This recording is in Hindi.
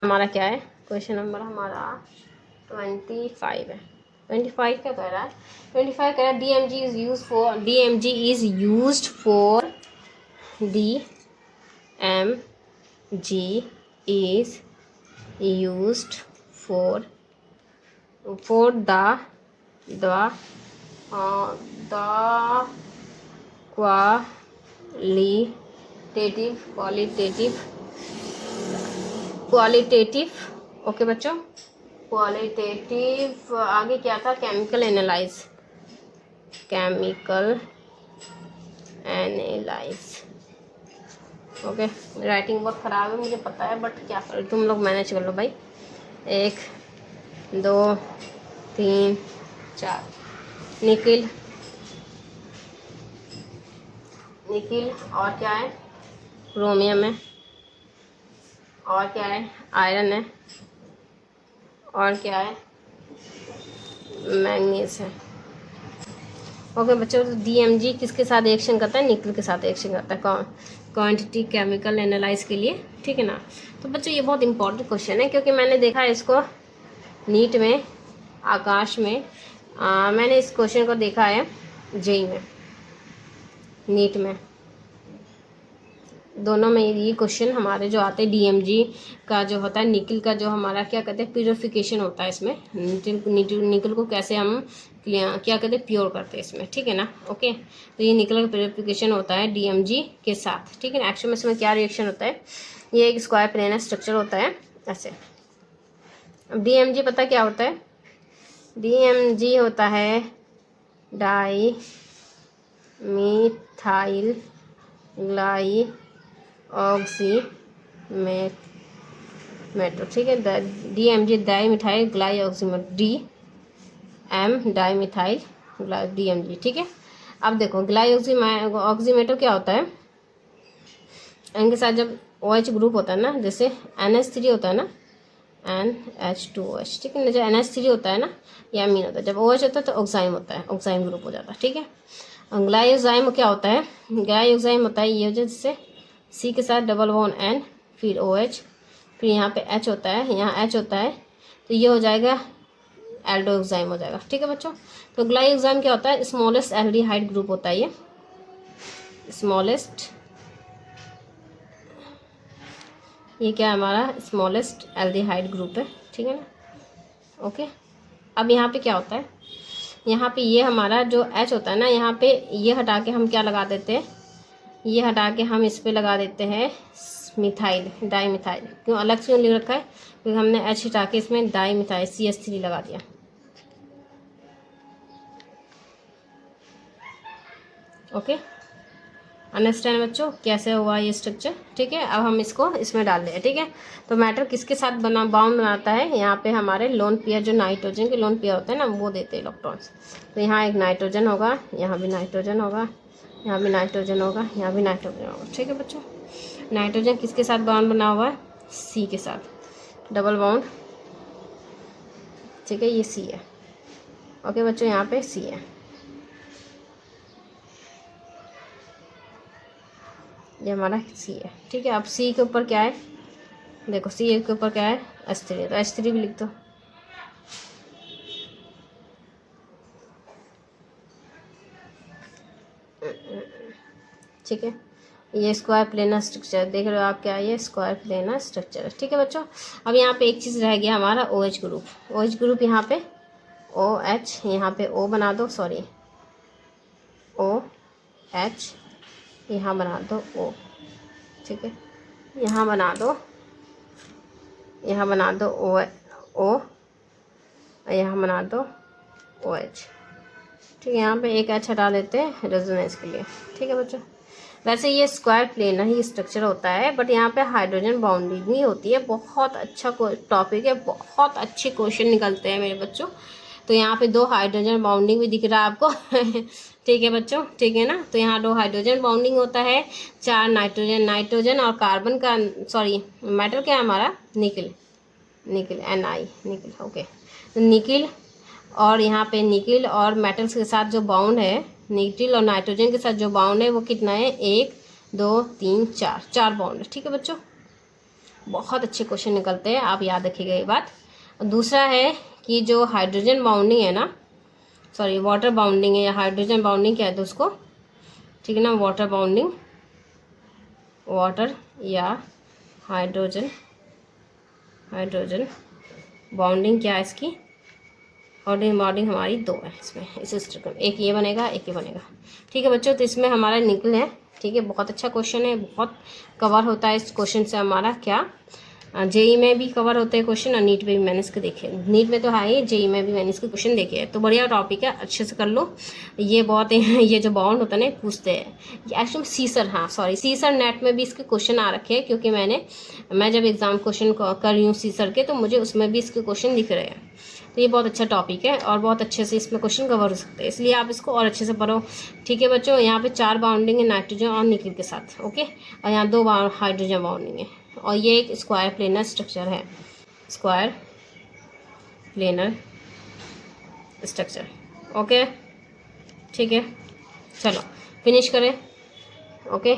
हमारा क्या है, क्वेश्चन नंबर हमारा 25 है। 25 क्या कह रहा है, 25 कह रहा है DMG is use for, DMG is used for, DMG is used for the qualitative okay बच्चों, क्वालिटेटिव आगे क्या था, केमिकल एनालाइज ओके। राइटिंग बहुत ख़राब है मुझे पता है, बट क्या करो, तुम लोग मैनेज कर लो भाई। 1 2 3 4 निकिल और क्या है, क्रोमियम है, और क्या है, आयरन है, और क्या है, मैंगनीज है। ओके बच्चों, तो DMG किसके साथ रिएक्शन करता है, निकल के साथ रिएक्शन करता है क्वांटिटी केमिकल एनालाइज के लिए, ठीक है ना। तो बच्चों ये बहुत इंपॉर्टेंट क्वेश्चन है, क्योंकि मैंने देखा है इसको नीट में, आकाश में, मैंने इस क्वेश्चन को देखा है जेई में, नीट में, दोनों में ये क्वेश्चन हमारे जो आते हैं। DMG का जो होता है, निकल का जो हमारा क्या कहते हैं, प्योरिफिकेशन होता है इसमें, निकल को कैसे हम क्या कहते हैं, प्योर करते हैं इसमें, ठीक है ना। ओके, तो ये निकल का प्योरिफिकेशन होता है DMG के साथ, ठीक है ना। एक्चुअली में इसमें क्या रिएक्शन होता है, ये एक स्क्वायर प्लेनर स्ट्रक्चर होता है ऐसे। अब DMG पता क्या होता है, DMG होता है डाई मिथाइल ग्लाइऑक्सीमेटो, ठीक है। DMG di methyl glyoximato, di DMG, ठीक है। अब देखो ग्लाइऑक्सीमेटो क्या होता है, इनके साथ जब OH ग्रुप होता है ना, जैसे NH3 होता है ना, NH2OH, ठीक है ना। जब NH3 होता है ना, या अमीन होता है, जब OH होता है तो ऑक्साइम होता है, ऑक्साइम ग्रुप हो जाता है, ठीक है। ग्लाइयोजाइम क्या होता है, ग्लाइयोजाइम होता है ये हो, जैसे C के साथ डबल बॉन्ड N, फिर OH, फिर यहाँ पे H होता है, यहाँ H होता है, तो ये हो जाएगा एल्डोक्साइम हो जाएगा, ठीक है बच्चों। तो ग्लाइयोजाइम क्या होता है, स्मॉलेस्ट एल्डिहाइड ग्रुप होता है, ये स्मॉलेस्ट, ये क्या है हमारा स्मॉलेस्ट एल्डिहाइड ग्रुप है, ठीक है ना। ओके, अब यहाँ पे क्या होता है, यहाँ पे ये हमारा जो H होता है ना, यहाँ पे ये हटा के हम क्या लगा देते हैं, ये हटा के हम इस पे लगा देते हैं मिथाइल, डाई मिथाइल। क्यों अलग से लिख रखा है, क्योंकि हमने H हटा के इसमें डाई मिथाइल CH3 लगा दिया। ओके, अंडरस्टैंड बच्चों कैसे हुआ ये स्ट्रक्चर, ठीक है। अब हम इसको इसमें डाल दें, ठीक है। तो मैटर किसके साथ बाउंड बनाता है, यहाँ पे हमारे लोन पेयर, जो नाइट्रोजन के लोन पेयर होते हैं ना, वो देते हैं इलेक्ट्रॉन्स। तो यहाँ एक नाइट्रोजन होगा, यहाँ भी नाइट्रोजन होगा, यहाँ भी नाइट्रोजन होगा, यहाँ भी नाइट्रोजन होगा, ठीक है बच्चों। नाइट्रोजन किसके साथ बाउंड बना हुआ है, C के साथ डबल बाउंड, ठीक है, ये C है। ओके बच्चों, यहाँ पे C है, ये हमारा C है, ठीक है। अब C के ऊपर क्या है, देखो C के ऊपर क्या है, H3, तो H3 भी लिख दो, ठीक है। ये स्क्वायर प्लेनर स्ट्रक्चर देख रहे हो आप, क्या है ये स्क्वायर प्लेनर स्ट्रक्चर है, ठीक है बच्चों। अब यहाँ पे एक चीज़ रह गया हमारा OH ग्रुप, OH ग्रुप यहाँ पे OH, यहाँ पे O बना दो, सॉरी OH, यहाँ बना दो O, ठीक है। यहाँ बना दो O, यहाँ बना दो OH, ठीक है। यहाँ पे एक H हटा देते हैं रेजोनेंस के लिए, ठीक है बच्चों। वैसे ये स्क्वायर प्लेनर ही स्ट्रक्चर होता है, बट यहाँ पे हाइड्रोजन बाउंडिंग नहीं होती है। बहुत अच्छा टॉपिक है, बहुत अच्छे क्वेश्चन निकलते हैं मेरे बच्चों। तो यहाँ पे 2 हाइड्रोजन बाउंडिंग भी दिख रहा है आपको ठीक है बच्चों, ठीक है ना। तो यहाँ 2 हाइड्रोजन बाउंडिंग होता है, 4 नाइट्रोजन और कार्बन का, सॉरी मेटल क्या है हमारा, निकल Ni, निकल, ओके। तो निकल, और यहाँ पे निकल और मेटल्स के साथ जो बाउंड है, निकल और नाइट्रोजन के साथ जो बाउंड है वो कितना है, 1 2 3 4 बाउंड है, ठीक है बच्चों। बहुत अच्छे क्वेश्चन निकलते हैं, आप याद रखिएगा ये बात। दूसरा है कि जो हाइड्रोजन बाउंडिंग है ना, सॉरी वाटर बाउंडिंग है या हाइड्रोजन बाउंडिंग कहते हैं उसको, ठीक है ना, वाटर बाउंडिंग, वाटर या हाइड्रोजन बाउंडिंग क्या है इसकी, हाइड्रोजन बाउंडिंग हमारी दो है इसमें, इस स्ट्रक्चर, एक ये बनेगा एक ये बनेगा, ठीक है बच्चों। तो इसमें हमारा निकल है, ठीक है, बहुत अच्छा क्वेश्चन है, बहुत कवर होता है इस क्वेश्चन से हमारा क्या, जेई में भी कवर होते हैं क्वेश्चन और नीट में भी मैंने इसके देखे, नीट में तो है ही, जेई में भी मैंने इसके क्वेश्चन देखे हैं। तो बढ़िया टॉपिक है, अच्छे से कर लो। ये बहुत ये जो बाउंड होता है ना पूछते हैं, ये एक्चुअली सीसर, हाँ सॉरी सीसर नेट में भी इसके क्वेश्चन आ रखे हैं, क्योंकि मैं जब एग्जाम क्वेश्चन कर रही हूँ सीसर के, तो मुझे उसमें भी इसके क्वेश्चन दिख रहे हैं। तो ये बहुत अच्छा टॉपिक है और बहुत अच्छे से इसमें क्वेश्चन कवर हो सकते हैं, इसलिए आप इसको और अच्छे से पढ़ो, ठीक है बच्चों। यहाँ पे 4 बाउंडिंग है नाइट्रोजन और निकल के साथ, ओके, और यहाँ 2 हाइड्रोजन बाउंडिंग है, और ये एक स्क्वायर प्लेनर स्ट्रक्चर है, स्क्वायर प्लेनर स्ट्रक्चर, ओके, ठीक है, चलो फिनिश करें, ओके।